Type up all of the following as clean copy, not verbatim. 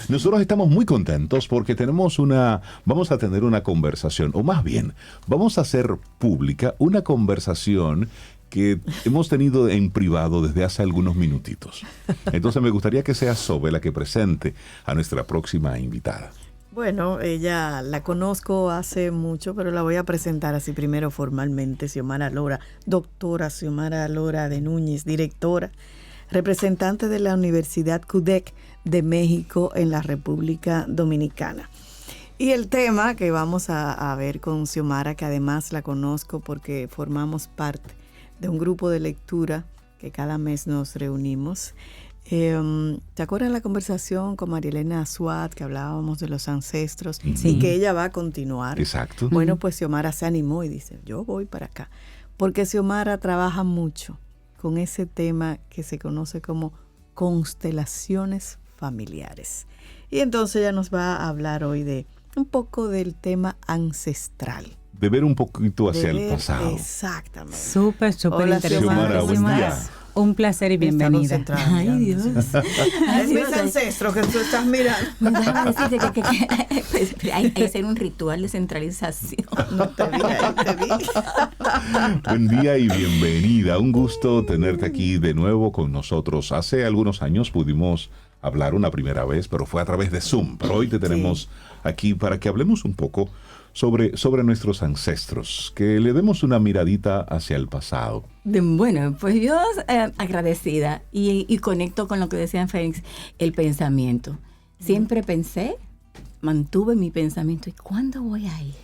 Nosotros estamos muy contentos porque vamos a tener una conversación, o más bien, vamos a hacer pública una conversación que hemos tenido en privado desde hace algunos minutitos. Entonces me gustaría que sea Sobe la que presente a nuestra próxima invitada. Bueno, ella la conozco hace mucho, pero la voy a presentar así primero formalmente. Xiomara Lora, doctora Xiomara Lora de Núñez, directora, representante de la Universidad CUDEC de México en la República Dominicana. Y el tema que vamos a ver con Xiomara, que además la conozco porque formamos parte de un grupo de lectura que cada mes nos reunimos. ¿Te acuerdas la conversación con Marielena Azuat que hablábamos de los ancestros? Sí. Y que ella va a continuar. Exacto. Bueno, pues Xiomara se animó y dice, yo voy para acá. Porque Xiomara trabaja mucho con ese tema que se conoce como constelaciones familiares. Y entonces ella nos va a hablar hoy de un poco del tema ancestral. De ver un poquito hacia el pasado. Exactamente. Súper interesante. Xiomara, buen día. Un placer y bienvenida. Ay, Dios. Es mis ancestros que tú estás mirando. Déjame decirte que hay que hacer un ritual de centralización. No te vi, ahí te vi. Buen día y bienvenida. Un gusto tenerte aquí de nuevo con nosotros. Hace algunos años pudimos hablar una primera vez, pero fue a través de Zoom. Pero hoy te tenemos aquí para que hablemos un poco sobre nuestros ancestros, que le demos una miradita hacia el pasado. Bueno, pues yo agradecida y conecto con lo que decía Félix, el pensamiento. Siempre pensé, mantuve mi pensamiento, ¿y cuándo voy a ir?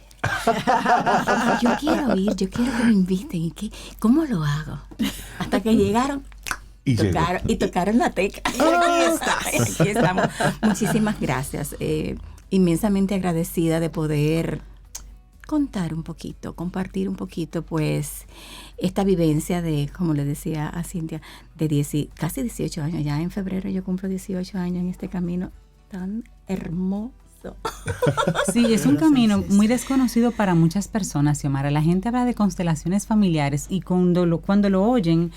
Yo quiero ir, yo quiero que me inviten. ¿Y cómo lo hago? Hasta que llegaron. Y tocaron la tecla. Y aquí estamos. Muchísimas gracias. Inmensamente agradecida de poder contar un poquito, compartir un poquito, pues, esta vivencia de, como le decía a Cintia, de casi 18 años. Ya en febrero yo cumplo 18 años en este camino tan hermoso. Sí, es un camino muy desconocido para muchas personas, Xiomara. La gente habla de constelaciones familiares y cuando lo oyen,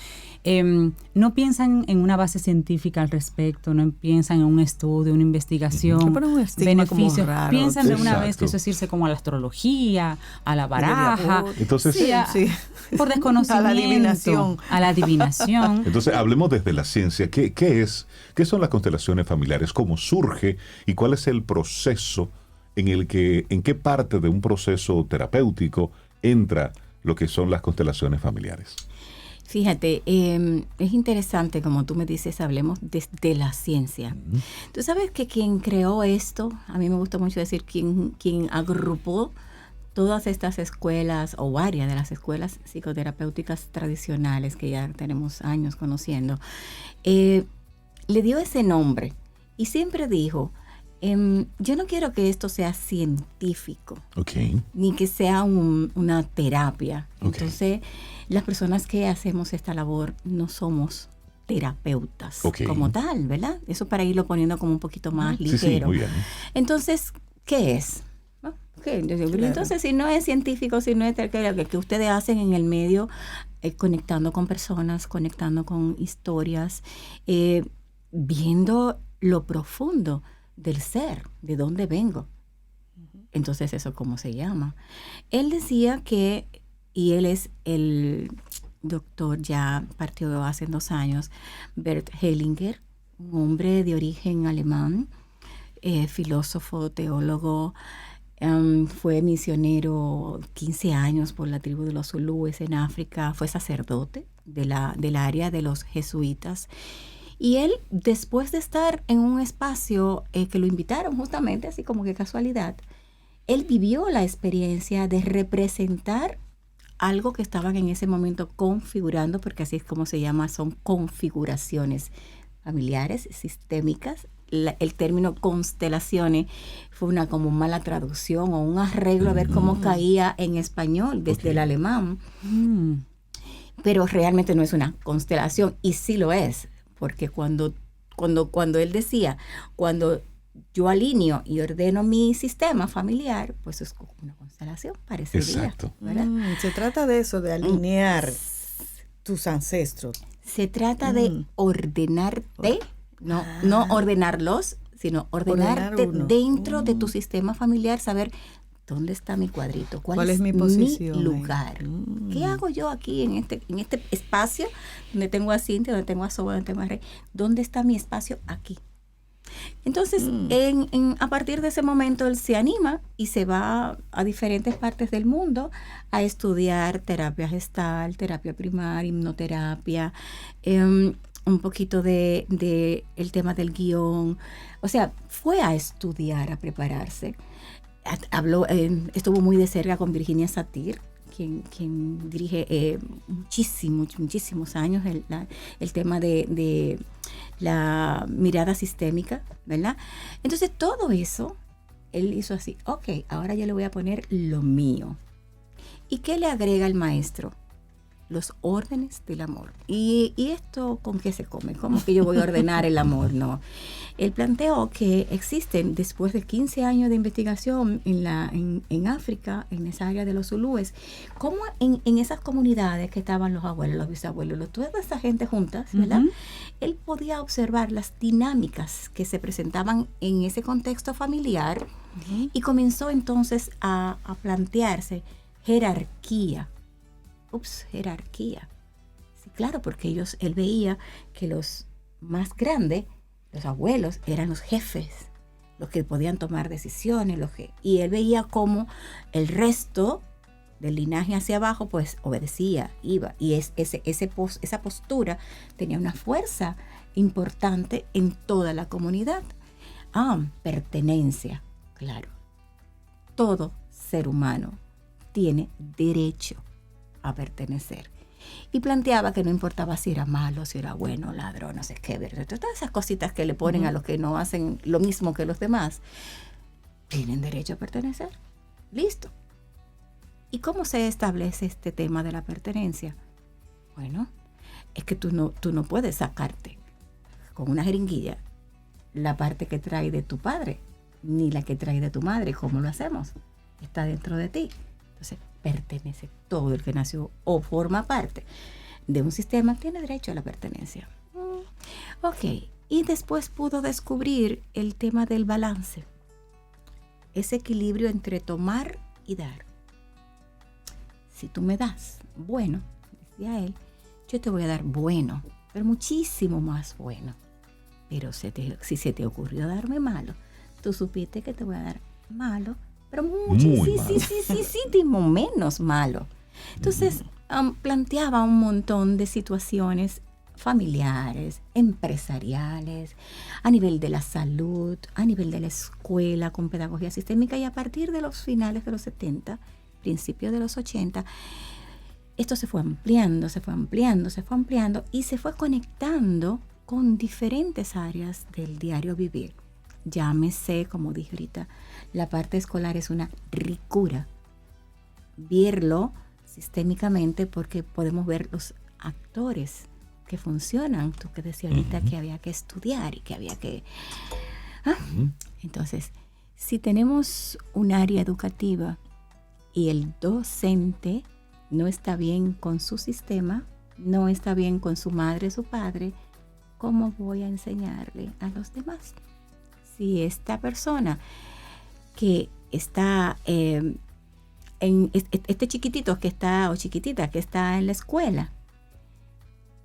no piensan en una base científica al respecto, no piensan en un estudio, una investigación, beneficios. Piensan de una vez que eso es irse como a la astrología, a la baraja. Entonces, por desconocimiento. A la adivinación. Entonces, hablemos desde la ciencia. ¿Qué son las constelaciones familiares? ¿Cómo surge? ¿Y cuál es el proceso en qué parte de un proceso terapéutico entra lo que son las constelaciones familiares? Fíjate, es interesante, como tú me dices, hablemos desde la ciencia. Uh-huh. Tú sabes que quien creó esto, a mí me gusta mucho decir, quien agrupó todas estas escuelas o varias de las escuelas psicoterapéuticas tradicionales que ya tenemos años conociendo, le dio ese nombre y siempre dijo, yo no quiero que esto sea científico, ni que sea una terapia. Entonces, las personas que hacemos esta labor no somos terapeutas como tal, ¿verdad? Eso para irlo poniendo como un poquito más ligero. Sí, muy bien. Entonces, ¿qué es? Entonces, si no es científico, si no es que ustedes hacen en el medio, conectando con personas, conectando con historias, viendo lo profundo del ser, de dónde vengo. Entonces, ¿eso cómo se llama? Él decía que, y él es el doctor, ya partió hace 2 años, Bert Hellinger, un hombre de origen alemán, filósofo, teólogo, fue misionero 15 años por la tribu de los zulúes en África, fue sacerdote del área de los jesuitas. Y él, después de estar en un espacio que lo invitaron justamente, así como que casualidad, él vivió la experiencia de representar algo que estaban en ese momento configurando, porque así es como se llama, son configuraciones familiares, sistémicas. El término constelaciones fue una como mala traducción o un arreglo a ver cómo caía en español desde el alemán. Pero realmente no es una constelación, y sí lo es. Porque cuando él decía, cuando yo alineo y ordeno mi sistema familiar, pues es como una constelación, parecería. Exacto. Se trata de eso, de alinear tus ancestros. Se trata de ordenarte, no ordenarlos, sino ordenarte uno. dentro de tu sistema familiar, saber dónde está mi cuadrito, cuál es mi posición, lugar. ¿Qué hago yo aquí en este espacio donde tengo a Cintia, donde tengo a Soba, donde tengo a Rey? ¿Dónde está mi espacio? Aquí. Entonces, a partir de ese momento, él se anima y se va a diferentes partes del mundo a estudiar terapia gestal, terapia primaria, hipnoterapia, un poquito de el tema del guión. O sea, fue a estudiar, a prepararse. Estuvo muy de cerca con Virginia Satir, quien dirige muchísimos años el tema de la mirada sistémica, ¿verdad? Entonces todo eso, él hizo así, ok, ahora yo le voy a poner lo mío. ¿Y qué le agrega el maestro? Los órdenes del amor. ¿Y esto con qué se come? ¿Cómo que yo voy a ordenar el amor? No. Él planteó que existen, después de 15 años de investigación en África, en esa área de los zulúes, cómo en esas comunidades que estaban los abuelos, los bisabuelos, toda esa gente juntas, ¿verdad? Él podía observar las dinámicas que se presentaban en ese contexto familiar y comenzó entonces a plantearse jerarquía. Jerarquía. Sí, claro, porque él veía que los más grandes, los abuelos, eran los jefes, los que podían tomar decisiones, y él veía cómo el resto del linaje hacia abajo, pues obedecía, iba, y esa postura tenía una fuerza importante en toda la comunidad. Pertenencia, claro. Todo ser humano tiene derecho a pertenecer. Y planteaba que no importaba si era malo, si era bueno, ladrón, no sé qué, todas esas cositas que le ponen a los que no hacen lo mismo que los demás, tienen derecho a pertenecer. Listo. ¿Y cómo se establece este tema de la pertenencia? Bueno, es que tú no puedes sacarte con una jeringuilla la parte que trae de tu padre, ni la que trae de tu madre. ¿Cómo lo hacemos? Está dentro de ti. Entonces, pertenece. Todo el que nació o forma parte de un sistema tiene derecho a la pertenencia. Ok. Y después pudo descubrir el tema del balance. Ese equilibrio entre tomar y dar. Si tú me das bueno, decía él, yo te voy a dar bueno, pero muchísimo más bueno. Pero si se te ocurrió darme malo, tú supiste que te voy a dar malo, pero muchísimo menos malo. Entonces, planteaba un montón de situaciones familiares, empresariales, a nivel de la salud, a nivel de la escuela con pedagogía sistémica, y a partir de los finales de los 70, principios de los 80, esto se fue ampliando y se fue conectando con diferentes áreas del diario vivir. Llámese, como dije ahorita, la parte escolar es una ricura. Verlo sistémicamente porque podemos ver los actores que funcionan. Tú que decías ahorita que había que estudiar y que había que... Entonces, si tenemos un área educativa y el docente no está bien con su sistema, no está bien con su madre, su padre, ¿cómo voy a enseñarle a los demás? Si esta persona que está en este chiquitito que está, o chiquitita que está en la escuela,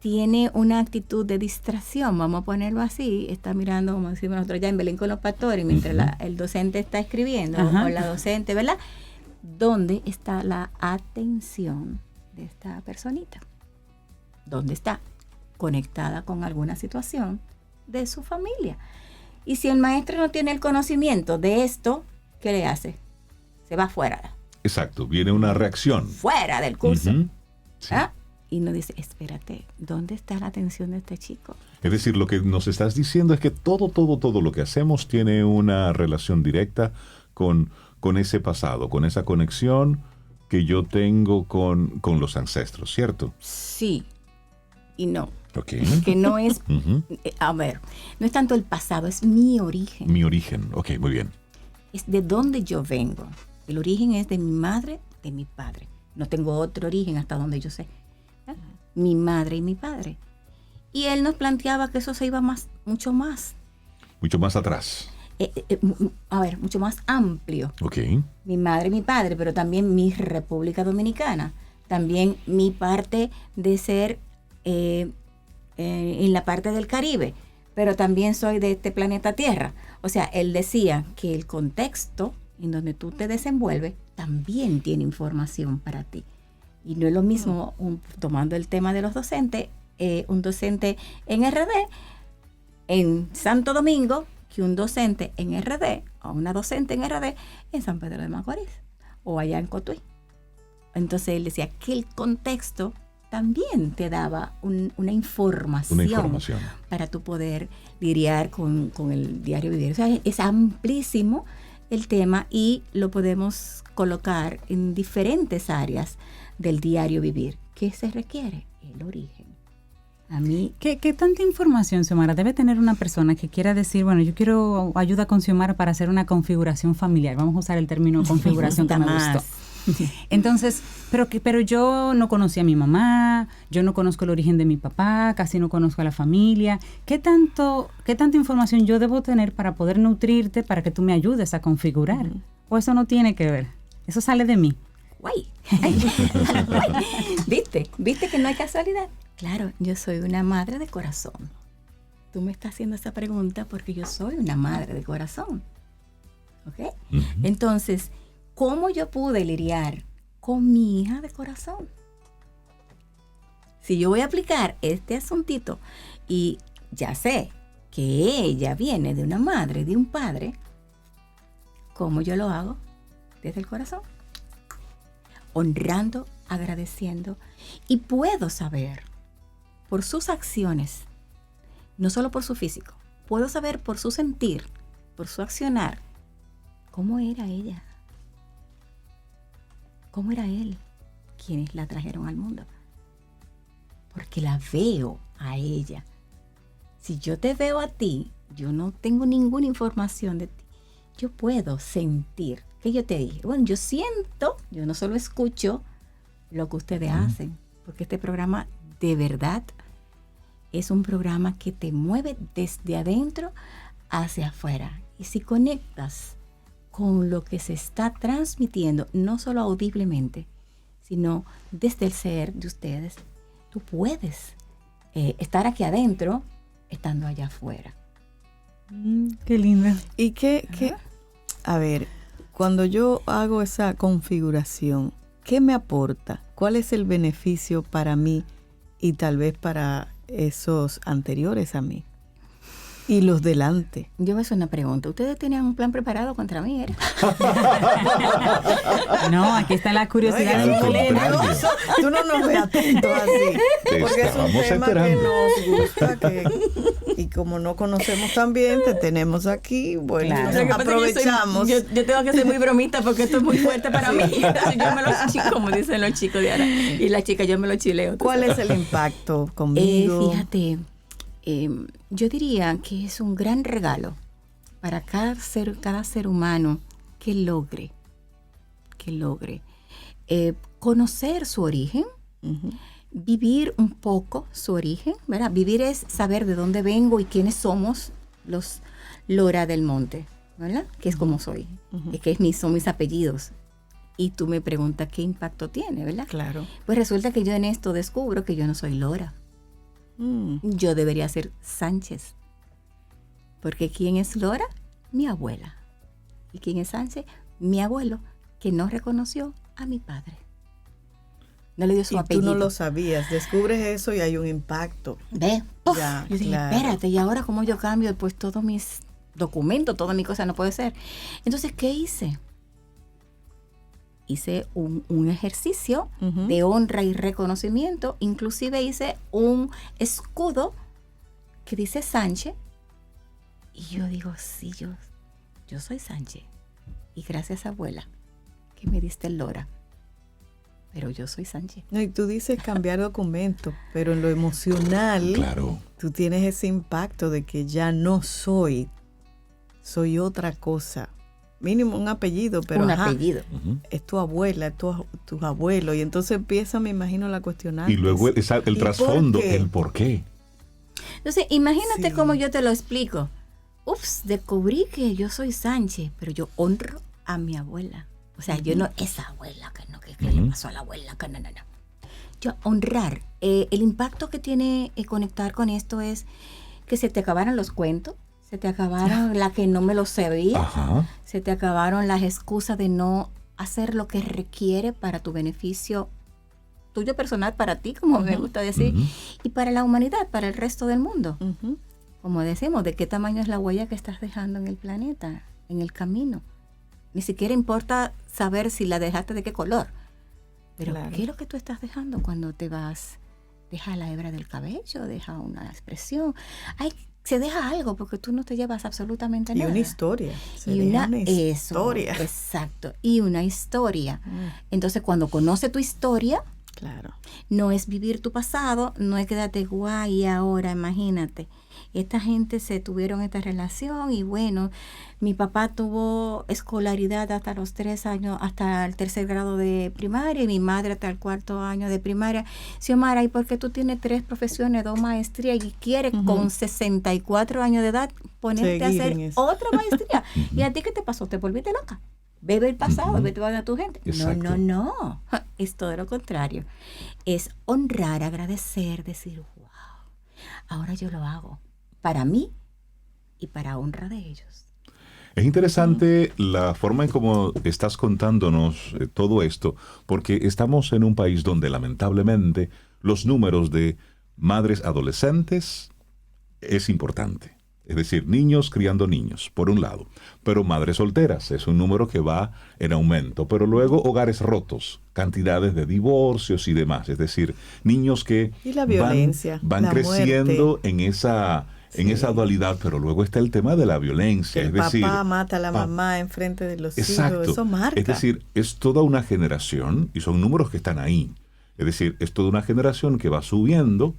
tiene una actitud de distracción, vamos a ponerlo así, está mirando, como decimos nosotros ya en Belén con los pastores, mientras el docente está escribiendo, o la docente, ¿verdad? ¿Dónde está la atención de esta personita? ¿Dónde está? Conectada con alguna situación de su familia. Y si el maestro no tiene el conocimiento de esto, ¿qué le hace? Se va fuera. Exacto, viene una reacción. Fuera del curso. Sí. Y nos dice, espérate, ¿dónde está la atención de este chico? Es decir, lo que nos estás diciendo es que todo lo que hacemos tiene una relación directa con ese pasado, con esa conexión que yo tengo con los ancestros, ¿cierto? Sí y no. Okay. Que no es, a ver, no es tanto el pasado, es mi origen. Mi origen, ok, muy bien. Es de dónde yo vengo. El origen es de mi madre, de mi padre. No tengo otro origen hasta donde yo sé. Mi madre y mi padre. Y él nos planteaba que eso se iba mucho más Mucho más atrás. A ver, mucho más amplio. Ok. Mi madre y mi padre, pero también mi República Dominicana. También mi parte de ser en la parte del Caribe, pero también soy de este planeta Tierra. O sea, él decía que el contexto en donde tú te desenvuelves también tiene información para ti. Y no es lo mismo, tomando el tema de los docentes, un docente en RD, en Santo Domingo, que un docente en RD, o una docente en RD, en San Pedro de Macorís, o allá en Cotuí. Entonces él decía que el contexto también te daba una información para tú poder lidiar con el diario vivir. O sea, es amplísimo el tema y lo podemos colocar en diferentes áreas del diario vivir. ¿Qué se requiere? El origen. A mí... ¿Qué tanta información, Xiomara, debe tener una persona que quiera decir, bueno, yo quiero ayuda con Xiomara para hacer una configuración familiar? Vamos a usar el término configuración que me gustó. Entonces, pero yo no conocí a mi mamá, yo no conozco el origen de mi papá, casi no conozco a la familia. ¿Qué tanta información yo debo tener para poder nutrirte, para que tú me ayudes a configurar? ¿O eso no tiene que ver? Eso sale de mí. Guay. ¿Viste que no hay casualidad? Claro, yo soy una madre de corazón. Tú me estás haciendo esa pregunta porque yo soy una madre de corazón. ¿Ok? Uh-huh. Entonces, ¿cómo yo pude lidiar con mi hija de corazón? Si yo voy a aplicar este asuntito y ya sé que ella viene de una madre, de un padre, ¿cómo yo lo hago? Desde el corazón. Honrando, agradeciendo. Y puedo saber por sus acciones, no solo por su físico, puedo saber por su sentir, por su accionar, cómo era ella. ¿Cómo era él? Quienes la trajeron al mundo. Porque la veo a ella. Si yo te veo a ti, yo no tengo ninguna información de ti. Yo puedo sentir. ¿Qué yo te dije? Bueno, yo siento, yo no solo escucho lo que ustedes hacen. Porque este programa de verdad es un programa que te mueve desde adentro hacia afuera. Y si conectas con lo que se está transmitiendo, no solo audiblemente, sino desde el ser de ustedes, tú puedes estar aquí adentro, estando allá afuera. Qué linda. Y a ver, cuando yo hago esa configuración, ¿qué me aporta? ¿Cuál es el beneficio para mí y tal vez para esos anteriores a mí? Y los delante. Yo me hago una pregunta. ¿Ustedes tenían un plan preparado contra mí? No, aquí está la curiosidad. Tú no nos ves atentos así. Porque es un tema que nos gusta. Y como no conocemos tan bien, te tenemos aquí. Bueno, claro. Aprovechamos. Yo tengo que ser muy bromista porque esto es muy fuerte para mí. Entonces yo me lo chileo, como dicen los chicos de ahora. Y la chica, yo me lo chileo. ¿Cuál es el impacto conmigo? Fíjate. Yo diría que es un gran regalo para cada ser humano que logre conocer su origen, vivir un poco su origen, ¿verdad? Vivir es saber de dónde vengo y quiénes somos los Lora del Monte, ¿verdad? Que es como soy, son mis apellidos. Y tú me preguntas qué impacto tiene, ¿verdad? Claro. Pues resulta que yo en esto descubro que yo no soy Lora. Yo debería ser Sánchez. Porque ¿quién es Lora? Mi abuela. ¿Y quién es Sánchez? Mi abuelo, que no reconoció a mi padre. No le dio su apellido. Tú no lo sabías. Descubres eso y hay un impacto. ¿Ve? Ya, yo dije, claro. Espérate, ¿y ahora cómo yo cambio? Pues todos mis documentos, todas mis cosas, no puede ser. Entonces, ¿qué hice? Hice un ejercicio de honra y reconocimiento. Inclusive hice un escudo que dice Sánchez. Y yo digo, sí, yo soy Sánchez. Y gracias, abuela, que me diste el Lora. Pero yo soy Sánchez. No, y tú dices cambiar documento, pero en lo emocional, claro, tú tienes ese impacto de que ya no soy otra cosa. Mínimo un apellido, pero un apellido. Es tu abuela, es tus abuelos. Y entonces empieza, me imagino, la cuestionar. Y luego el trasfondo, el por qué. Entonces, imagínate cómo yo te lo explico. descubrí que yo soy Sánchez, pero yo honro a mi abuela. O sea, yo no, esa abuela que le pasó a la abuela, que no. Yo honrar. El impacto que tiene conectar con esto es que se te acabaron los cuentos, se te acabaron la que no me lo sabía, se te acabaron las excusas de no hacer lo que requiere para tu beneficio tuyo personal, para ti, como me gusta decir, y para la humanidad, para el resto del mundo. Como decimos, ¿de qué tamaño es la huella que estás dejando en el planeta, en el camino? Ni siquiera importa saber si la dejaste de qué color. Pero claro, ¿qué es lo que tú estás dejando cuando te vas? Deja la hebra del cabello, deja una expresión. Se deja algo porque tú no te llevas absolutamente nada. Y una historia. Y una historia. Exacto. Y una historia. Entonces, cuando conoce tu historia, claro, no es vivir tu pasado, no es quedarte guay ahora, imagínate. Esta gente se tuvieron esta relación y bueno, mi papá tuvo escolaridad hasta los 3 años, hasta el 3er grado de primaria y mi madre hasta el 4º año de primaria. Xiomara, ¿y por qué tú tienes 3 profesiones, 2 maestrías y quieres con 64 años de edad ponerte a hacer otra maestría? ¿Y a ti qué te pasó? ¿Te volviste loca? Bebe el pasado, vete a tu gente. Exacto. No. Es todo lo contrario. Es honrar, agradecer, decir, wow, ahora yo lo hago para mí y para honra de ellos. Es interesante la forma en cómo estás contándonos todo esto, porque estamos en un país donde lamentablemente los números de madres adolescentes es importante. Es decir, niños criando niños, por un lado. Pero madres solteras es un número que va en aumento. Pero luego hogares rotos, cantidades de divorcios y demás. Es decir, niños que y la violencia, van la creciendo muerte. en esa dualidad. Pero luego está el tema de la violencia. El papá mata a la mamá enfrente de los hijos. Eso marca. Es decir, es toda una generación, y son números que están ahí. Es decir, es toda una generación que va subiendo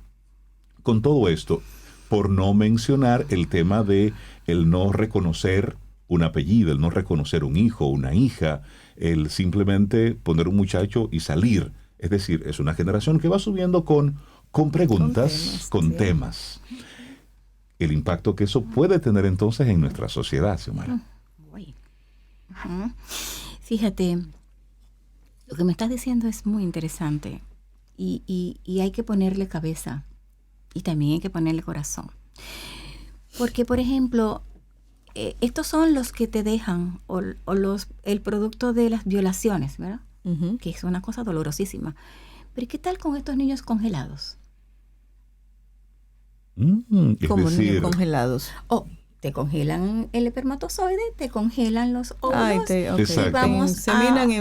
con todo esto. Por no mencionar el tema de el no reconocer un apellido, el no reconocer un hijo, una hija, el simplemente poner un muchacho y salir. Es decir, es una generación que va subiendo con preguntas, con temas. El impacto que eso puede tener entonces en nuestra sociedad, Xiomara. Fíjate, lo que me estás diciendo es muy interesante y hay que ponerle cabeza. Y también hay que ponerle corazón. Porque, por ejemplo, estos son los que te dejan, el producto de las violaciones, ¿verdad? Que es una cosa dolorosísima. Pero ¿qué tal con estos niños congelados? ¿Cómo niños congelados? Te congelan el espermatozoide, te congelan los óvulos.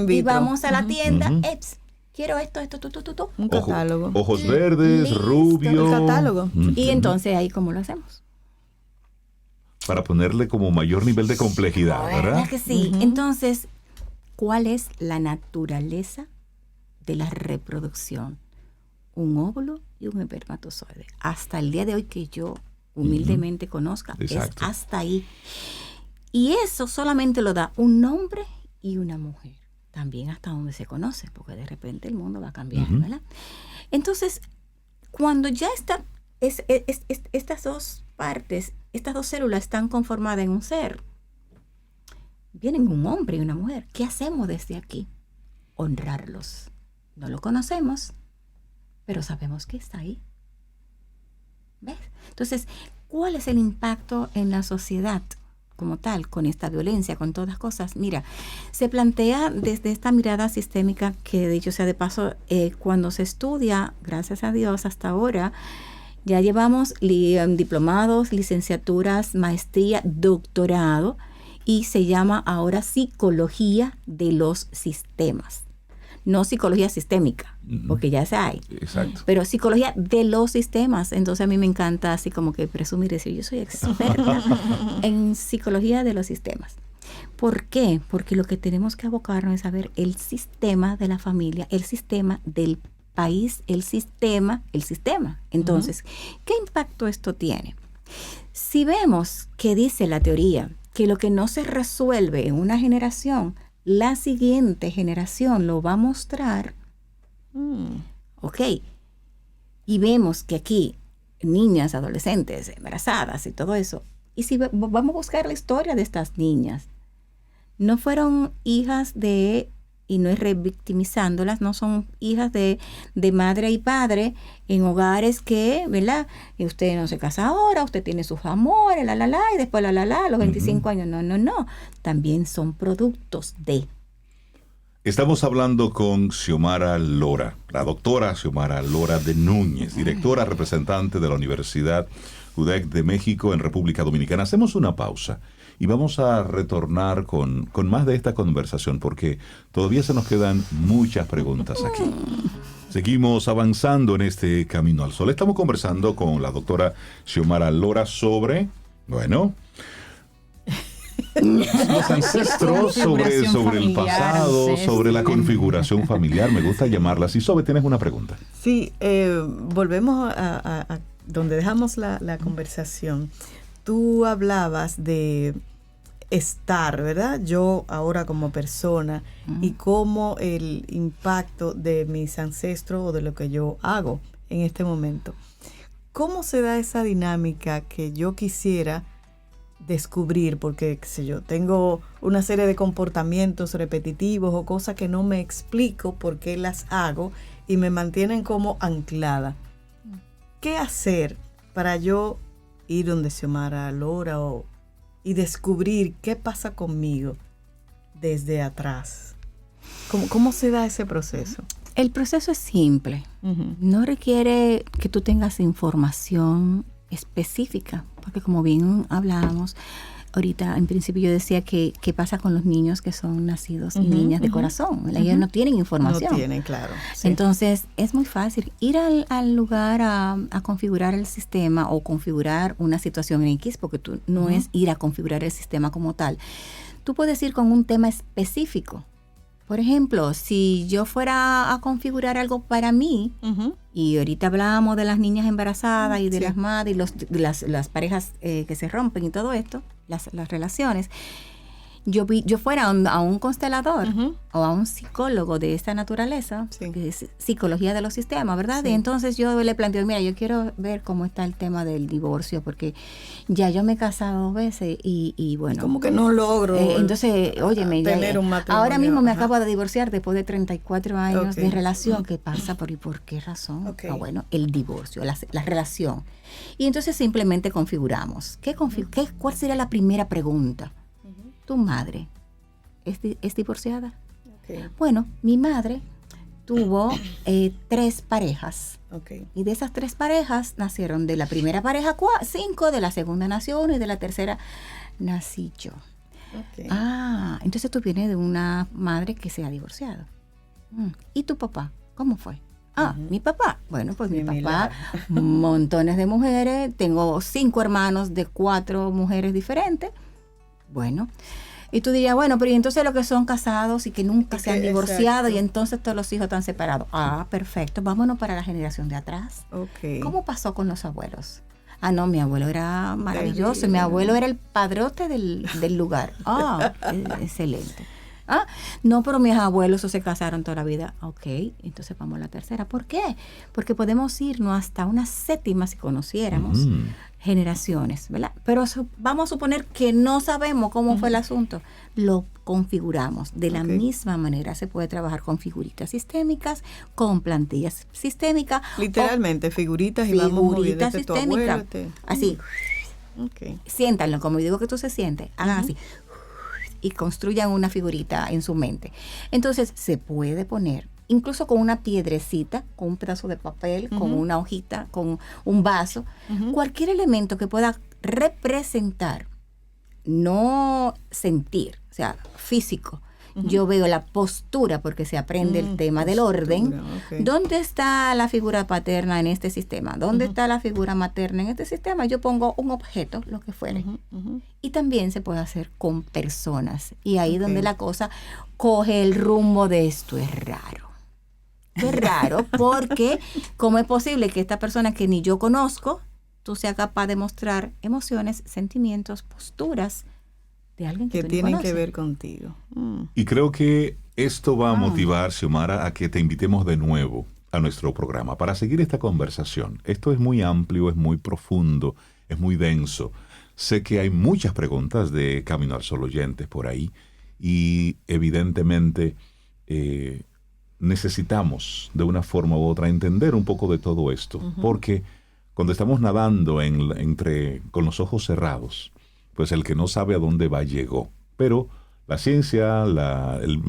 Y vamos a la tienda, quiero esto, un catálogo. Ojos verdes, rubio. El catálogo. Y entonces ahí, ¿cómo lo hacemos? Para ponerle como mayor nivel de complejidad, ¿verdad? ¿Verdad que sí? Entonces, ¿cuál es la naturaleza de la reproducción? Un óvulo y un espermatozoide. Hasta el día de hoy que yo humildemente conozca, exacto, es hasta ahí. Y eso solamente lo da un hombre y una mujer. También hasta donde se conoce, porque de repente el mundo va a cambiar, ¿verdad? Entonces, cuando ya estas dos partes, estas dos células están conformadas en un ser, vienen un hombre y una mujer. ¿Qué hacemos desde aquí? Honrarlos. No lo conocemos, pero sabemos que está ahí. ¿Ves? Entonces, ¿cuál es el impacto en la sociedad como tal, con esta violencia, con todas cosas? Mira, se plantea desde esta mirada sistémica que, dicho sea de paso, cuando se estudia, gracias a Dios, hasta ahora, ya llevamos diplomados, licenciaturas, maestría, doctorado, y se llama ahora psicología de los sistemas. No psicología sistémica, porque ya se hay. Exacto. Pero psicología de los sistemas. Entonces a mí me encanta así como que presumir y decir, yo soy experta en psicología de los sistemas. ¿Por qué? Porque lo que tenemos que abocarnos es saber el sistema de la familia, el sistema del país, el sistema. Entonces, ¿qué impacto esto tiene? Si vemos que dice la teoría que lo que no se resuelve en una generación, la siguiente generación lo va a mostrar. Ok. Y vemos que aquí niñas, adolescentes, embarazadas y todo eso, Y si vamos a buscar la historia de estas niñas, no fueron hijas de, y no es revictimizándolas, no son hijas de madre y padre en hogares que, ¿verdad? Y usted no se casa ahora, usted tiene sus amores, y después a los 25 años. No. También son productos de. Estamos hablando con Xiomara Lora, la doctora Xiomara Lora de Núñez, directora representante de la Universidad UDEC de México en República Dominicana. Hacemos una pausa y vamos a retornar con más de esta conversación porque todavía se nos quedan muchas preguntas aquí. Seguimos avanzando en este Camino al Sol. Estamos conversando con la doctora Xiomara Lora sobre, bueno, los ancestros, sobre el pasado, sobre la configuración familiar. Me gusta llamarla así. Sobe, ¿tienes una pregunta? Sí, volvemos a donde dejamos la conversación. Tú hablabas de estar, ¿verdad? Yo ahora como persona y cómo el impacto de mis ancestros o de lo que yo hago en este momento. ¿Cómo se da esa dinámica que yo quisiera descubrir? Porque, qué sé yo, tengo una serie de comportamientos repetitivos o cosas que no me explico por qué las hago y me mantienen como anclada. ¿Qué hacer para yo ir donde Xiomara Lora y descubrir qué pasa conmigo desde atrás? ¿Cómo se da ese proceso? El proceso es simple. No requiere que tú tengas información específica, porque como bien hablábamos, ahorita en principio yo decía que qué pasa con los niños que son nacidos y niñas de corazón. Ellos no tienen información. No tienen, claro. Sí. Entonces es muy fácil ir al lugar a configurar el sistema o configurar una situación en X, porque tú no es ir a configurar el sistema como tal. Tú puedes ir con un tema específico. Por ejemplo, si yo fuera a configurar algo para mí, y ahorita hablábamos de las niñas embarazadas y de las madres y las parejas que se rompen y todo esto, las relaciones, yo fuera a un constelador o a un psicólogo de esta naturaleza, que es psicología de los sistemas, ¿verdad? Y entonces yo le planteo, mira, yo quiero ver cómo está el tema del divorcio, porque ya yo me he casado 2 veces y bueno. Como que no logro entonces, óyeme, tener un matrimonio. Ahora mismo me acabo de divorciar después de 34 años de relación. ¿Qué pasa? ¿Por qué razón? Bueno, el divorcio, la relación. Y entonces simplemente configuramos. ¿Cuál sería la primera pregunta? ¿Tu madre es divorciada? Bueno, mi madre tuvo 3 parejas. Y de esas 3 parejas nacieron de la primera pareja 5, de la segunda nació 1 y de la tercera nací yo. Entonces tú vienes de una madre que se ha divorciado. ¿Y tu papá? ¿Cómo fue? Mi papá. Bueno, pues mi papá, montones de mujeres. Tengo 5 hermanos de 4 mujeres diferentes. Bueno, y tú dirías, bueno, pero ¿y entonces los que son casados y que nunca se han divorciado y entonces todos los hijos están separados? Perfecto, vámonos para la generación de atrás. ¿Cómo pasó con los abuelos? No, mi abuelo era maravilloso, mi abuelo era el padrote del lugar. Excelente. No, pero mis abuelos se casaron toda la vida. Entonces vamos a la tercera. ¿Por qué? Porque podemos irnos hasta una 7ª si conociéramos generaciones, ¿verdad? Pero vamos a suponer que no sabemos cómo fue el asunto. Lo configuramos. De la misma manera se puede trabajar con figuritas sistémicas, con plantillas sistémicas. Literalmente, figuritas y vamos moviendo sistémicas. Así. Siéntanlo, como digo que tú se sientes. Hagan así. Y construyan una figurita en su mente. Entonces se puede poner, incluso con una piedrecita, con un pedazo de papel, con una hojita, con un vaso, cualquier elemento que pueda representar, no sentir, o sea, físico. Yo veo la postura, porque se aprende el tema del orden. ¿Dónde está la figura paterna en este sistema? ¿Dónde está la figura materna en este sistema? Yo pongo un objeto, lo que fuere. Y también se puede hacer con personas. Y ahí donde la cosa coge el rumbo de esto es raro. Es raro porque ¿cómo es posible que esta persona que ni yo conozco, tú seas capaz de mostrar emociones, sentimientos, posturas de alguien que tienen que ver contigo? Y creo que esto va a motivar, Xiomara, a que te invitemos de nuevo a nuestro programa para seguir esta conversación. Esto es muy amplio, es muy profundo, es muy denso. Sé que hay muchas preguntas de Camino al Sol oyentes por ahí y evidentemente necesitamos de una forma u otra entender un poco de todo esto, porque cuando estamos nadando con los ojos cerrados, pues el que no sabe a dónde va llegó. Pero la ciencia, el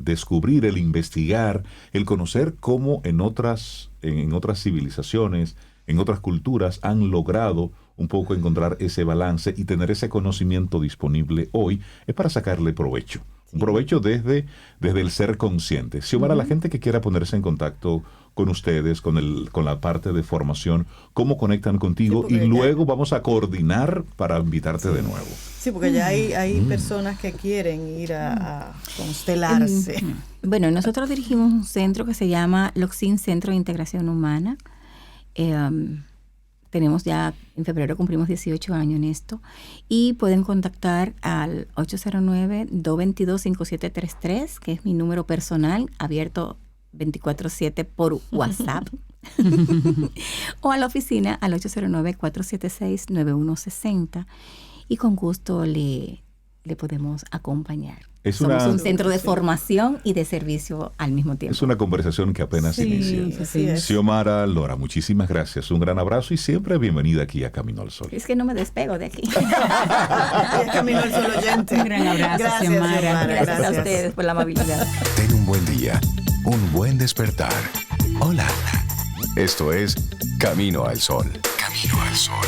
descubrir, el investigar, el conocer cómo en otras civilizaciones, en otras culturas han logrado un poco encontrar ese balance y tener ese conocimiento disponible hoy, es para sacarle provecho. Un provecho desde el ser consciente. Xiomara, la gente que quiera ponerse en contacto con ustedes, con la parte de formación, ¿cómo conectan contigo? Y luego vamos a coordinar para invitarte de nuevo. Sí, porque ya hay personas que quieren ir a constelarse. Bueno, nosotros dirigimos un centro que se llama LOCSIN, Centro de Integración Humana. Tenemos ya, en febrero cumplimos 18 años en esto, y pueden contactar al 809-222-5733, que es mi número personal, abierto 24/7 por WhatsApp, o a la oficina al 809-476-9160, y con gusto le podemos acompañar. Somos un centro de formación y de servicio al mismo tiempo. Es una conversación que apenas inicia. Xiomara Lora, muchísimas gracias. Un gran abrazo y siempre bienvenida aquí a Camino al Sol. Es que no me despego de aquí. Camino al Sol oyente. Un gran abrazo, gracias, Xiomara. Gracias a ustedes por la amabilidad. Ten un buen día, un buen despertar. Hola. Esto es Camino al Sol. Camino al Sol.